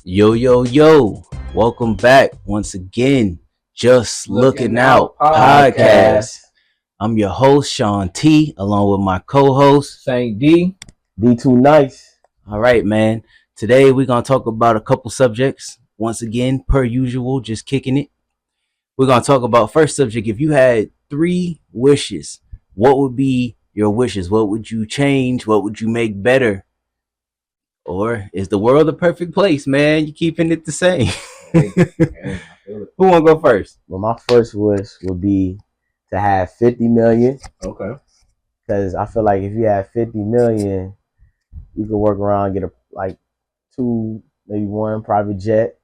Yo, yo, yo. Welcome back once again. Just Looking Out podcast. I'm your host, Sean T, along with my co-host, Saint D. D2 Nice. All right, man. Today we're going to talk about a couple subjects. Once again, per usual, just kicking it. We're going to talk about first subject. If you had 3 wishes, what would be your wishes? What would you change? What would you make better? Or is the world a perfect place, man? You keeping it the same. Who want to go first? Well, my first wish would be to have 50 million. Okay. Because I feel like if you have 50 million, you can work around, get two, maybe one private jet,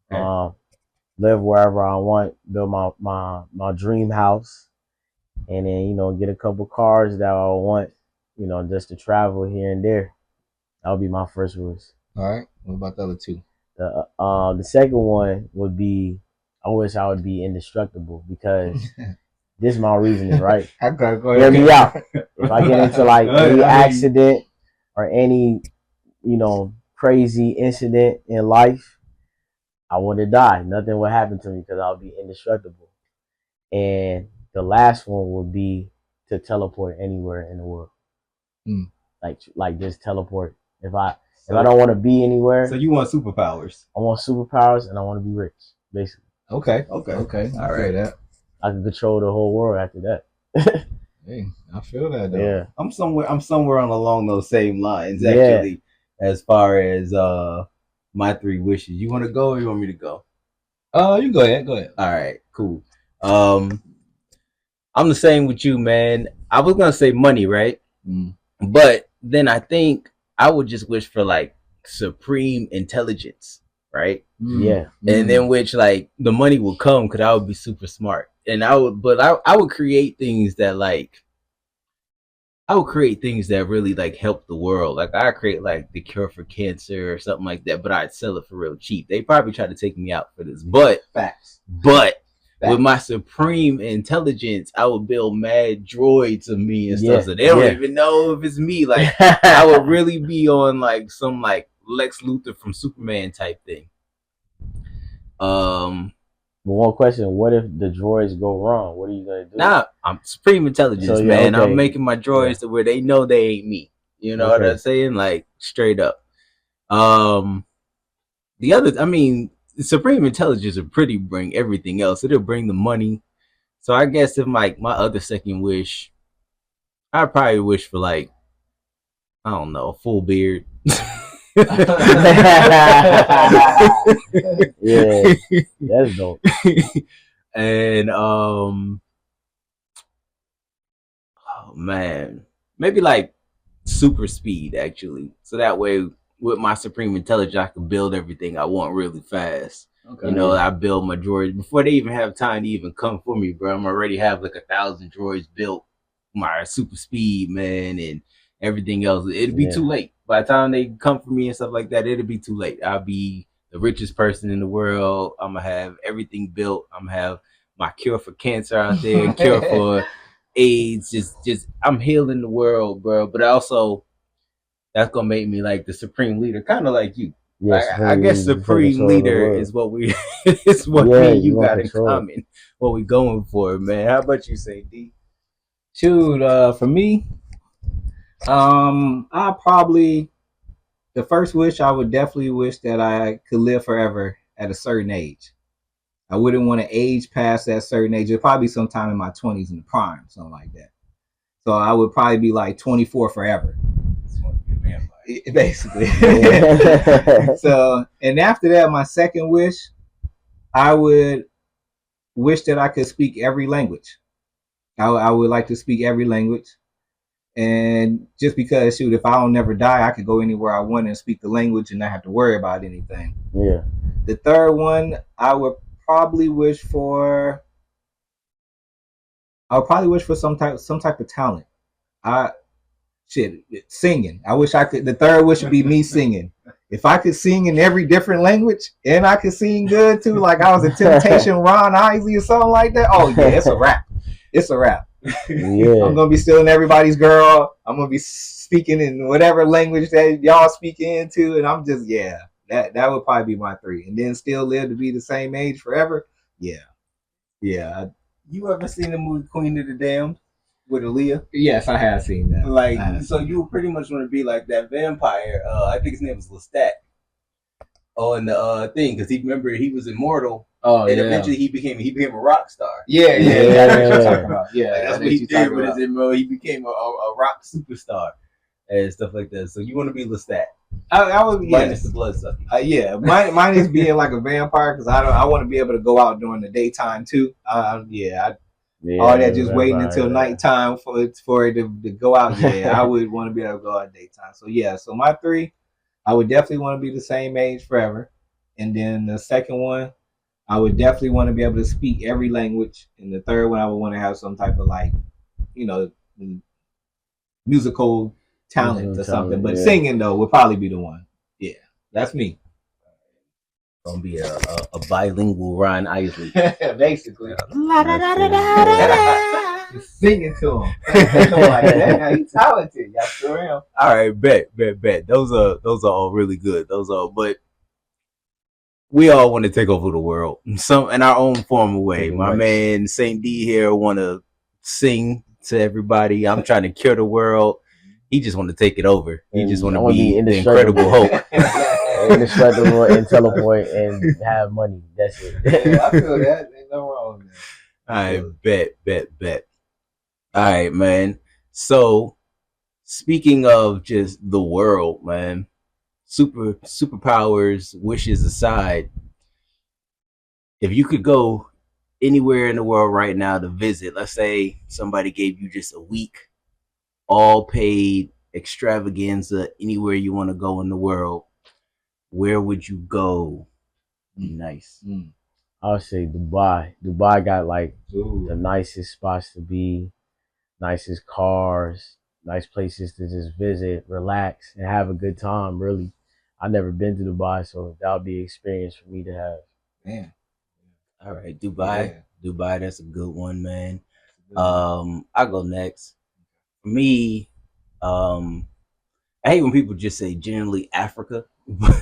live wherever I want, build my dream house, and then, get a couple cars that I want, just to travel here and there. That would be my first wish. All right. What about the other 2? The second one would be, I wish I would be indestructible, because this is my reasoning, right? I gotta go Hear ahead. me out. If I get into any accident or any, crazy incident in life, I wouldn't die. Nothing would happen to me because I'll be indestructible. And the last one would be to teleport anywhere in the world. Like just teleport. If I don't want to be anywhere. So you want superpowers? I want superpowers and I want to be rich, basically. Okay. All right. That. I can control the whole world after that. Hey, I feel that though. Yeah. I'm somewhere on along those same lines, actually, as far as my 3 wishes. You want to go or you want me to go? You go ahead. All right, cool. I'm the same with you, man. I was gonna say money, right? But then I think I would just wish for like supreme intelligence, right? Yeah. And then which like the money will come because I would be super smart, and I would create things that really like help the world. Like I create like the cure for cancer or something like that, but I'd sell it for real cheap. They probably try to take me out for this, but with my supreme intelligence, I would build mad droids of me and stuff, so they don't even know if it's me. Like I would really be on like some like Lex Luthor from Superman type thing. But one question: what if the droids go wrong? What are you gonna do? Nah, I'm supreme intelligence, man. Okay. I'm making my droids to where they know they ain't me. You know what I'm saying? Like straight up. The other, I mean, supreme intelligence will pretty bring everything else. It'll bring the money. So I guess if my other second wish, I'd probably wish for like, I don't know, a full beard. Yeah, that's dope. And oh man, maybe like super speed actually. So that way, with my supreme intelligence, I can build everything I want really fast. Okay. I build my droids before they even have time to even come for me, bro. I'm already have like 1,000 droids built, my super speed, man, and everything else. It'll be too late. By the time they come for me and stuff like that, it'll be too late. I'll be the richest person in the world. I'm gonna have everything built. I'm gonna have my cure for cancer out there, cure for AIDS. Just I'm healing the world, bro. But also, that's gonna make me like the supreme leader, kind of like you. Yes, I guess supreme leader is what we is what me and you got in common. What we going for, man? How about you, say D? Shoot, for me, I probably the first wish I would definitely wish that I could live forever at a certain age. I wouldn't want to age past that certain age. It'd probably be sometime in my 20s in the prime, something like that. So I would probably be like 24 forever. Basically. So, and after that, my second wish, I would wish that I could speak every language. I would like to speak every language. And just because, shoot, if I don't never die, I could go anywhere I want and speak the language and not have to worry about anything. Yeah. The third one, I would probably wish for some type of talent. Singing. I wish I could. The third wish would be me singing. If I could sing in every different language and I could sing good too, like I was a Temptation Ron Isley or something like that. Oh yeah, it's a wrap. It's a wrap. Yeah. I'm gonna be stealing everybody's girl. I'm gonna be speaking in whatever language that y'all speak into, and I'm just that would probably be my 3. And then still live to be the same age forever. Yeah. You ever seen the movie Queen of the Damned with Aaliyah? Yes, I have seen that. Like, so you pretty much want to be like that vampire. I think his name was Lestat. On the thing, because he was immortal. Oh, and yeah. Eventually he became a rock star. Yeah. That's what you're talking about. Yeah, like, that's what he did with his MO. He became a rock superstar and stuff like that. So you want to be Lestat? I would, minus the blood sucking. Yeah, mine is being like a vampire because I want to be able to go out during the daytime too. All that just waiting until nighttime for it to go out. Yeah, I would want to be able to go out daytime. So yeah, so my 3, I would definitely want to be the same age forever, and then the second one, I would definitely want to be able to speak every language, and the third one, I would want to have some type of like, musical talent or something. But singing though would probably be the one. Yeah, that's me. Gonna be a bilingual Ron Isley, basically. Just singing to him. Like, damn, he's talented. Y'all sure am. All right, bet. Those are all really good. But we all want to take over the world, some in our own form of way. My man Saint D here want to sing to everybody. I'm trying to cure the world. He just want to take it over. He just want to be the Incredible Hulk. Indestructible and teleport and have money. That's it. Yeah, I feel that. Ain't no wrong with that. All right, bet. All right, man. So, speaking of just the world, man, superpowers, wishes aside, if you could go anywhere in the world right now to visit, let's say somebody gave you just a week, all paid extravaganza, anywhere you want to go in the world, where would you go? Nice. I would say Dubai. Dubai got like the nicest spots to be, nicest cars, nice places to just visit, relax, and have a good time. Really, I've never been to Dubai, so that would be an experience for me to have. Man, all right, Dubai. Yeah. Dubai, that's a good one, man. I'll go next. For me, I hate when people just say generally Africa.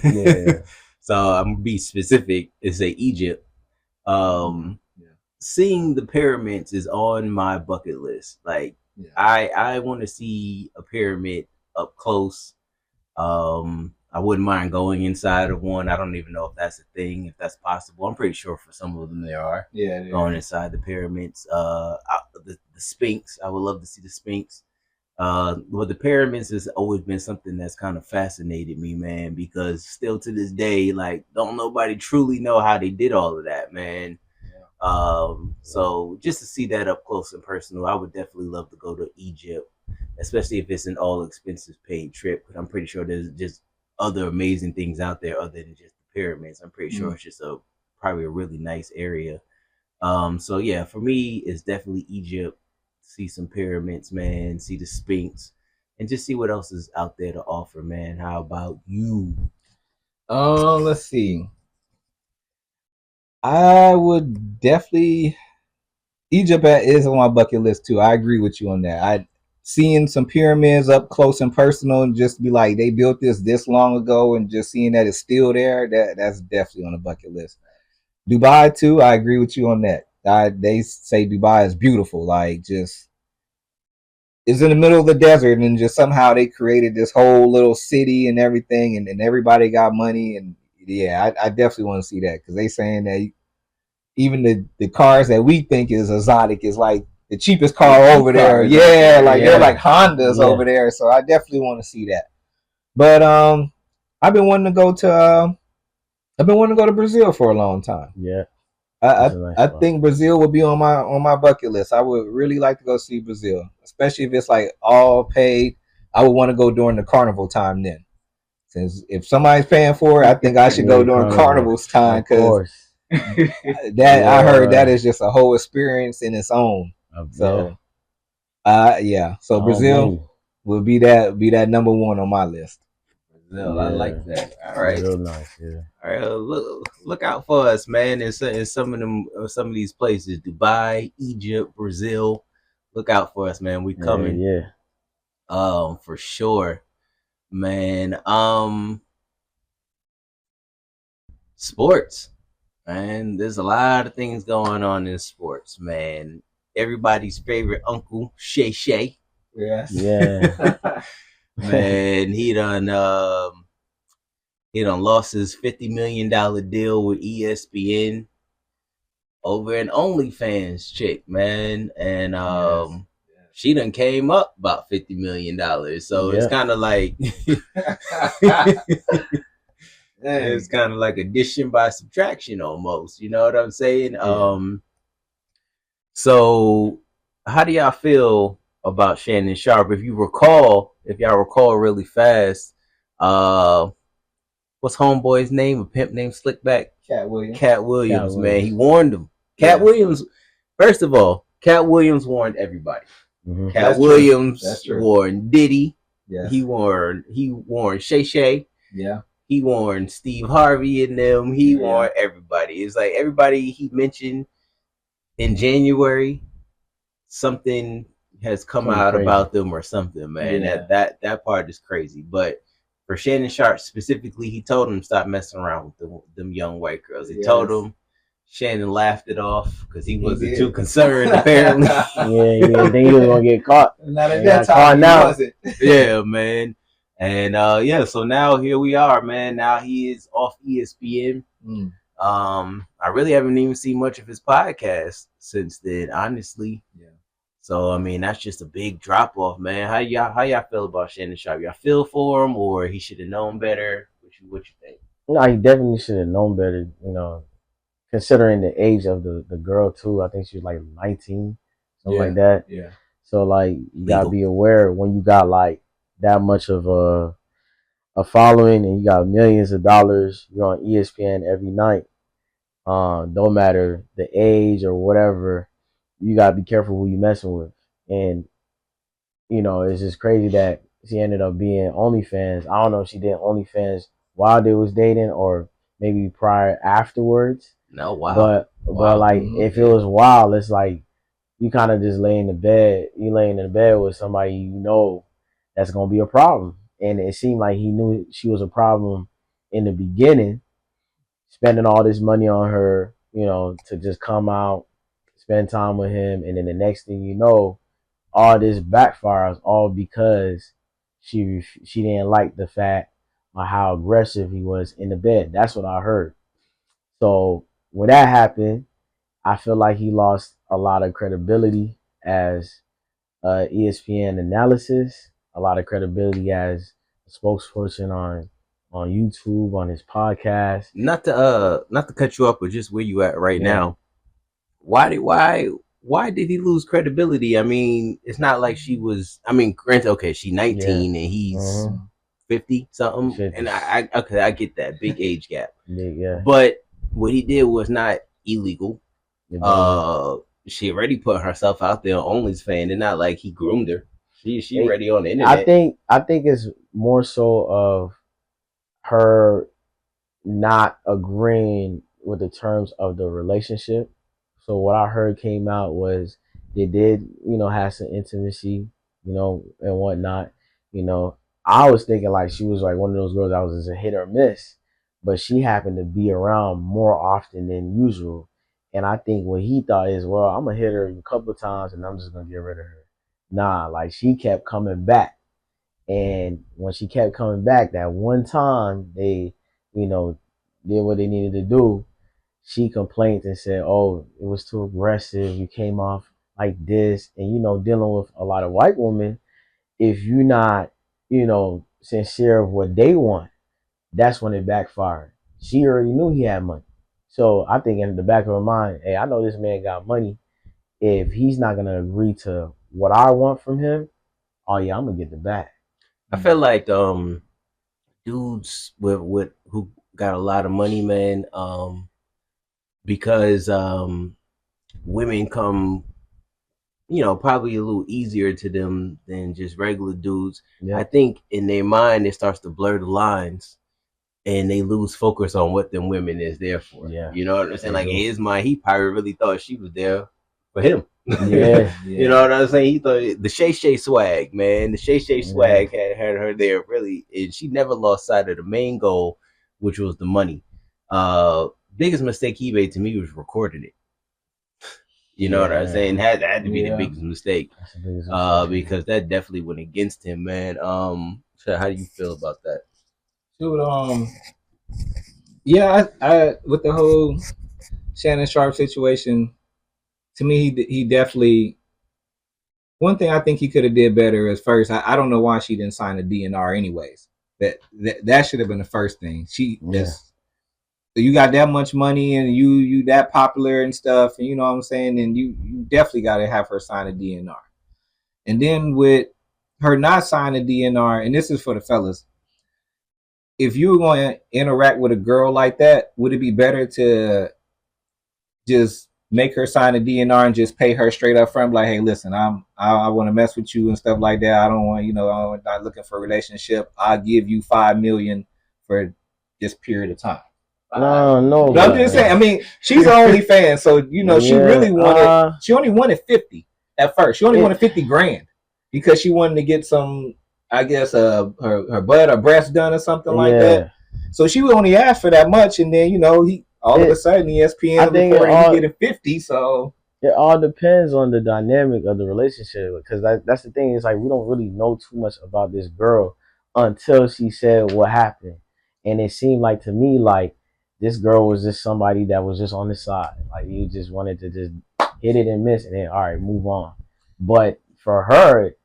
Yeah. So I'm gonna be specific and say Egypt. Seeing the pyramids is on my bucket list. Like, I want to see a pyramid up close. I wouldn't mind going inside of one. I don't even know if that's a thing, if that's possible. I'm pretty sure for some of them there are. Yeah, going inside the pyramids. The Sphinx. I would love to see the Sphinx. Well, the pyramids has always been something that's kind of fascinated me, man, because still to this day, like, don't nobody truly know how they did all of that, man. So just to see that up close and personal, I would definitely love to go to Egypt, especially if it's an all expenses paid trip. But I'm pretty sure there's just other amazing things out there other than just the pyramids. I'm pretty sure it's just probably a really nice area. So yeah, for me, it's definitely Egypt. See some pyramids, man. See the Sphinx, and just see what else is out there to offer, man. How about you? Let's see. I would definitely. Egypt is on my bucket list too. I agree with you on that. Seeing some pyramids up close and personal, and just be like, they built this long ago, and just seeing that it's still there. That's definitely on the bucket list. Dubai too. I agree with you on that. They say Dubai is beautiful. Like, just it's in the middle of the desert, and just somehow they created this whole little city and everything, and everybody got money. And yeah, I definitely want to see that, because they saying that even the cars that we think is exotic is like the cheapest car over there. Yeah, like they're like Hondas over there. So I definitely want to see that. But I've been wanting to go to Brazil for a long time. Yeah. I think Brazil would be on my bucket list. I would really like to go see Brazil, especially if it's like all paid. I would want to go during the carnival time then. Since if somebody's paying for it, I think I should go during carnival's time, because that I heard that is just a whole experience in its own. So so Brazil will be that number one on my list. Brazil, I like that. All right, real nice. Yeah. All right, look out for us, man. In some of these places, Dubai, Egypt, Brazil. Look out for us, man. We coming. Yeah. For sure, man. Sports, man. There's a lot of things going on in sports, man. Everybody's favorite uncle, Shay Shay. Yes. Yeah. Man, he done lost his $50 million deal with ESPN over an OnlyFans chick, man. And she done came up about $50 million. So it's kind of like it's kind of like addition by subtraction almost. You know what I'm saying? Yeah. So how do y'all feel about Shannon Sharpe? If y'all recall really fast, what's homeboy's name? A pimp named Slickback? Cat Williams. Cat Williams, man. He warned him. Cat Williams, first of all, Cat Williams warned everybody. Mm-hmm. Cat Williams warned Diddy. Yeah. He warned Shay Shay. Yeah. He warned Steve Harvey and them. He warned everybody. It's like everybody he mentioned in January, something has come out crazy about them or something, man. Yeah. That part is crazy. But for Shannon Sharpe specifically, he told him stop messing around with them young white girls. He told him. Shannon laughed it off because he wasn't too concerned, apparently. Yeah, think he was gonna get caught. Not at that time, he wasn't. Yeah, man. And so now here we are, man. Now he is off ESPN. I really haven't even seen much of his podcast since then, honestly. Yeah. So I mean, that's just a big drop off, man. How y'all feel about Shannon Sharpe? Y'all feel for him, or he should have known better? What you think? No, he definitely should have known better. You know, considering the age of the girl too. I think she was like 19, something like that. Yeah. So like you gotta be aware when you got like that much of a following and you got millions of dollars, you're on ESPN every night. Don't matter the age or whatever, you gotta be careful who you messing with. And you know, it's just crazy that she ended up being OnlyFans. I don't know if she did OnlyFans while they was dating or maybe prior afterwards. No, wow. But like if it was wild, it's like you kind of just laying in the bed with somebody you know that's gonna be a problem. And it seemed like he knew she was a problem in the beginning, spending all this money on her, you know, to just come out, spend time with him, and then the next thing you know, all this backfires all because she didn't like the fact of how aggressive he was in the bed. That's what I heard. So when that happened, I feel like he lost a lot of credibility as ESPN analysis, a lot of credibility as a spokesperson on YouTube, on his podcast. Not to cut you up, but just where you at right now. Why did he lose credibility? I mean, it's not like she was. I mean, granted, okay, she's 19 and he's 50 something, 50. And I get that big age gap. Yeah. But what he did was not illegal. She already put herself out there on OnlyFans, and not like he groomed her. She already on the internet. I think it's more so of her not agreeing with the terms of the relationship. So what I heard came out was they did, you know, have some intimacy, you know, and whatnot. You know, I was thinking like she was like one of those girls that was just a hit or miss, but she happened to be around more often than usual. And I think what he thought is, well, I'm gonna hit her a couple of times and I'm just gonna get rid of her. Nah, like she kept coming back. And when she kept coming back, that one time they, you know, did what they needed to do, she complained and said, oh, it was too aggressive. You came off like this. And, you know, dealing with a lot of white women, if you're not, you know, sincere of what they want, that's when it backfired. She already knew he had money. So I think in the back of her mind, hey, I know this man got money. If he's not going to agree to what I want from him, oh yeah, I'm going to get the bag. I feel like dudes with who got a lot of money, man, because women come, you know, probably a little easier to them than just regular dudes. Yeah. I think in their mind it starts to blur the lines and they lose focus on what them women is there for. Yeah. You know what I'm saying? Like in his mind, he probably really thought she was there for him. Yeah. You know what I'm saying? He thought the Shay Shay swag, man. The Shay Shay swag had her there really, and she never lost sight of the main goal, which was the money. Biggest mistake he made to me was recording it. You know what I'm saying? Had to be the biggest mistake. Because that definitely went against him, man. So how do you feel about that? Dude, yeah, I with the whole Shannon Sharpe situation, to me, he definitely. One thing I think he could have did better is first. I don't know why she didn't sign a DNR anyways. That should have been the first thing. You got that much money and you that popular and stuff, and you know what I'm saying, and you definitely got to have her sign a DNR. And then with her not signing a DNR, and this is for the fellas, if you were going to interact with a girl like that, would it be better to just make her sign a DNR and just pay her straight up front, like, hey, listen, I want to mess with you and stuff like that. I don't want, I'm not looking for a relationship. I'll give you $5 million for this period of time. No. But I'm just saying. I mean, she's an OnlyFans, so she really wanted. She only wanted 50 at first. She only wanted 50 grand because she wanted to get some, I guess, her butt or breast done or something like that. So she would only ask for that much, and then he all of a sudden ESPN reporting he getting 50. So it all depends on the dynamic of the relationship, because that's the thing. It's like we don't really know too much about this girl until she said what happened, and it seemed like to me like this girl was just somebody that was just on the side. Like you just wanted to just hit it and miss, and then all right, move on. But for her,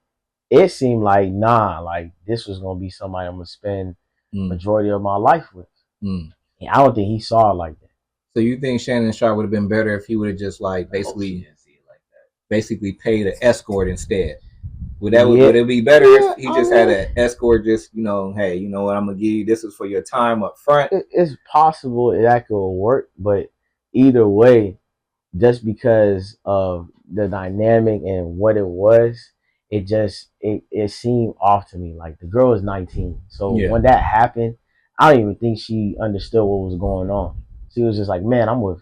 it seemed like like this was gonna be somebody I'm gonna spend majority of my life with. And I don't think he saw it like that. So you think Shannon Sharpe would have been better if he would have just like basically paid an escort instead? Would it be better if he just had an escort? Just hey, you know what, I'm gonna give you. This is for your time up front. It's possible that could work, but either way, just because of the dynamic and what it was, it seemed off to me. Like the girl was 19, so when that happened, I don't even think she understood what was going on. She was just like, man, I'm with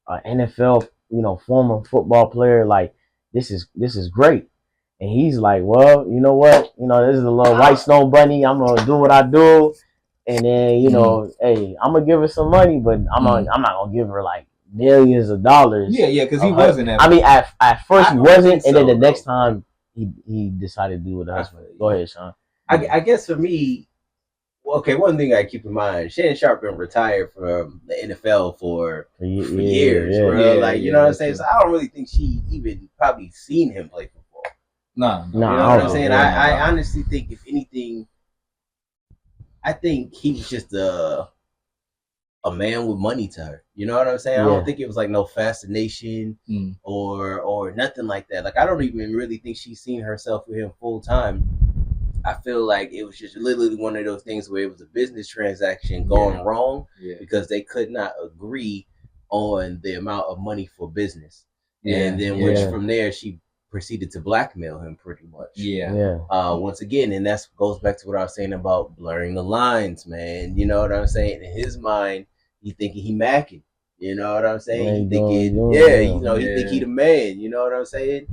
an NFL, former football player. Like this is great. And he's like, well, you know what? This is a little white snow bunny. I'm gonna do what I do, and then hey, I'm gonna give her some money, but I'm not gonna give her like millions of dollars. Yeah, because he wasn't. I mean, at first he wasn't, and then the next time he decided to do with her husband. Go ahead, Sean. I guess for me, okay, one thing I keep in mind: Shannon Sharpe been retired from the NFL for years, bro. You know what I'm saying? So I don't really think she even probably seen him play football. No, you know what I'm saying? I honestly think, if anything, I think he was just a man with money to her. You know what I'm saying? I don't think it was like no fascination or nothing like that. Like I don't even really think she's seen herself with him full time. I feel like it was just literally one of those things where it was a business transaction going wrong because they could not agree on the amount of money for business. And then which from there she proceeded to blackmail him pretty much. Once again, and that goes back to what I was saying about blurring the lines, man. You know what I'm saying? In his mind, he thinking he macking. You know what I'm saying? He thinking, he think he the man. You know what I'm saying?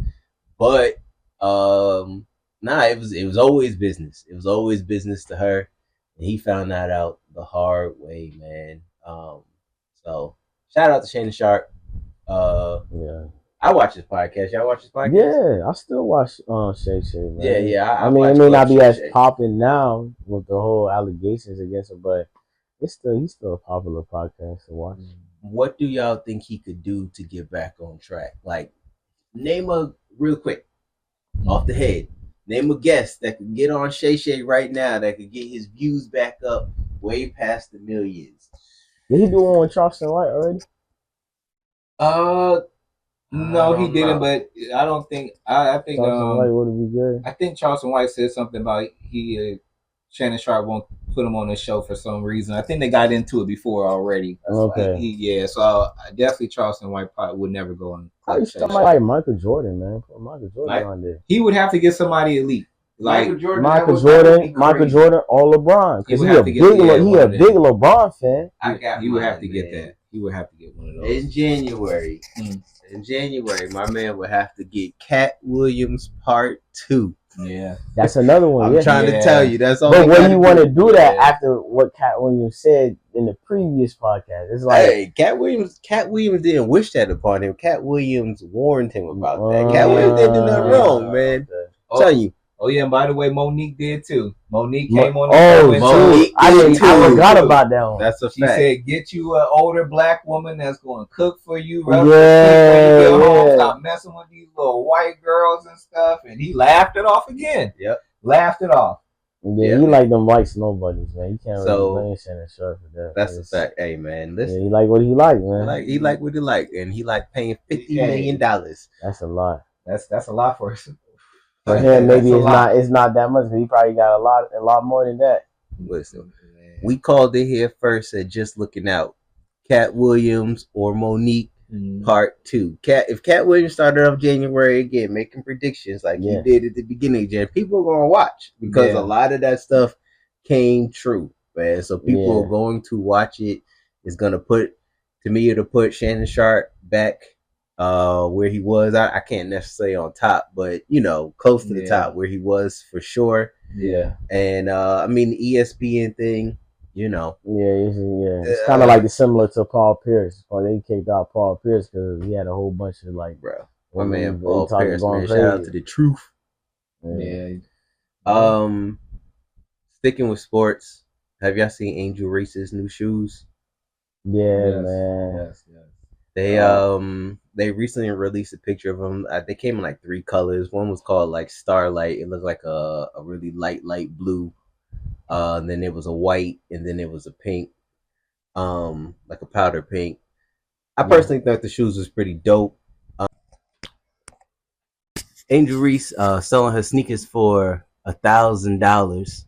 But it was always business. It was always business to her, and he found that out the hard way, man. So shout out to Shannon Sharpe. I watch his podcast. Y'all watch his podcast? Yeah, I still watch Shay Shay, man. Yeah. I mean, it may not be as popping now with the whole allegations against him, but he's still a popular podcast to watch. What do y'all think he could do to get back on track? Like, name a real quick, off the head. Name a guest that could get on Shay Shay right now that could get his views back up way past the millions. Did he do one with Charleston White already? No, he didn't. But I don't think. I think Charleston White would be good. I think Charleston White said something about Shannon Sharpe won't put him on the show for some reason. I think they got into it before already. Okay. So definitely Charleston White probably would never go on. Somebody like Michael Jordan, man. Put Michael Jordan on there. He would have to get somebody elite. Like Michael Jordan, or LeBron, because he a big LeBron fan. He would have to get that. He would have to get one of those in January. In January, my man would have to get Cat Williams Part 2. Yeah, that's another one. I'm trying to tell you, that's all. But when you want to do that after what Cat Williams said in the previous podcast, it's like, hey, Cat Williams didn't wish that upon him. Cat Williams warned him about that. Cat Williams didn't do nothing wrong, man. Okay. Tell you. Oh yeah, and by the way, Monique did too. Monique came on. Monique I forgot about that one. That's a fact. She said, "Get you an older black woman that's going to cook for you. Yeah, when you get home. Stop messing with these little white girls and stuff." And he laughed it off again. Yep, laughed it off. Yeah, he like them white snow bunnies, man. He can't really blame Shannon Sharp for that. That's a fact. Hey, man, listen. Yeah, he like what he like, man. He like what he like, and he like paying $50 million. That's a lot. That's a lot for us. For him, maybe it's not that much, but he probably got a lot more than that. Listen, we called it here first at Just Looking Out. Cat Williams or Monique Part 2. If Cat Williams started off January again, making predictions like he did at the beginning of January, people are gonna watch because a lot of that stuff came true, man. So people are going to watch it. It's gonna put Shannon Sharp back where he was. I can't necessarily on top, but close to the top where he was for sure. Yeah. And I mean the ESPN thing, it's kind of like similar to Paul Pierce. They kicked out Paul Pierce because he had a whole bunch of my man Paul Pierce, man, shout out to the truth. Sticking with sports, have y'all seen Angel Reese's new shoes? Yeah, man. Yes. They recently released a picture of them. They came in like 3 colors. One was called like Starlight. It looked like a really light blue. And then it was a white, and then it was a pink, like a powder pink. I personally thought the shoes was pretty dope. Angel Reese selling her sneakers for $1,000.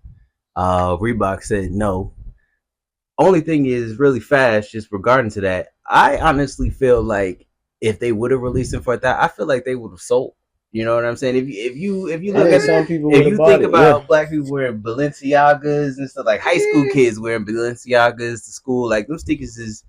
Reebok said no. Only thing is really fast, just regarding to that, I honestly feel like if they would have released them for that, I feel like they would have sold. You know what I'm saying? If you look at some people, if you think about black people wearing Balenciagas and stuff, like high school kids wearing Balenciagas to school, like those sneakers is,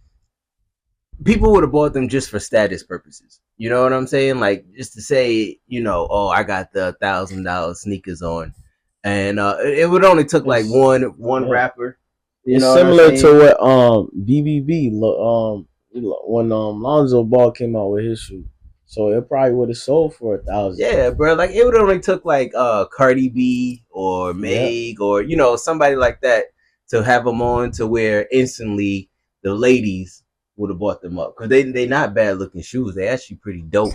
people would have bought them just for status purposes. You know what I'm saying? Like just to say, oh, I got the $1,000 sneakers on, and it would only took like one rapper. It's similar to what BBB when Lonzo Ball came out with his shoe. So it probably would have sold for $1,000. Yeah, bro. Like it would only took like Cardi B or Meg or somebody like that to have them on to where instantly the ladies would have bought them up because they not bad looking shoes. They actually pretty dope.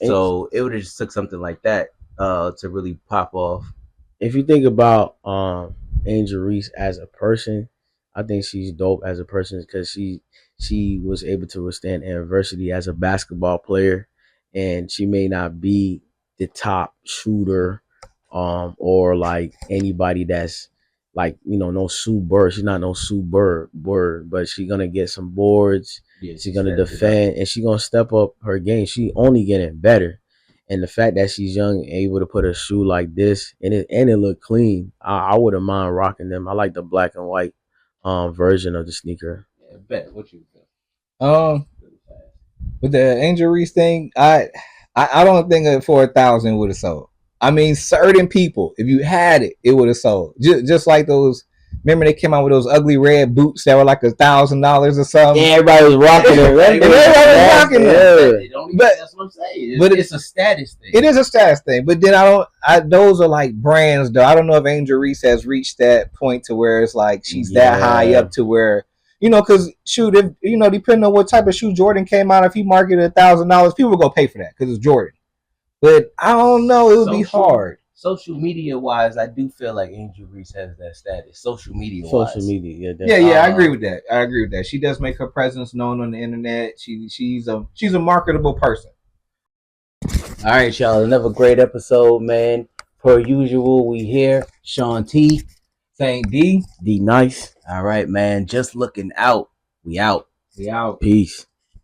So it would have just took something like that to really pop off. If you think about Angel Reese as a person, I think she's dope as a person because she was able to withstand adversity as a basketball player. And she may not be the top shooter, or like anybody that's like no Sue Bird. She's not no Sue Bird, but she's gonna get some boards. Yeah, she's gonna defend, and she's gonna step up her game. She only getting better, and the fact that she's young, able to put a shoe like this, and it look clean. I wouldn't mind rocking them. I like the black and white version of the sneaker. Yeah, bet. What you think? With the Angel Reese thing, I don't think for 1,000 would have sold. I mean, certain people, if you had it, it would have sold. Just like those. Remember they came out with those ugly red boots that were like $1,000 or something. Yeah, everybody was rocking it. Everybody was rocking it. But that's what I'm saying. But it's a status thing. It is a status thing. But then those are like brands though. I don't know if Angel Reese has reached that point to where it's like she's that high up to where. Because shoot, if depending on what type of shoe Jordan came out, if he marketed $1,000, people will go pay for that because it's Jordan. But I don't know, it would be hard. Social media wise, I do feel like Angel Reese has that status. Social media, yeah, I agree with that. She does make her presence known on the internet. She's a marketable person. All right, y'all, another great episode, man. Per usual, we here. Sean T. Saint D. D Nice. All right, man. Just looking out. We out. We out. Peace.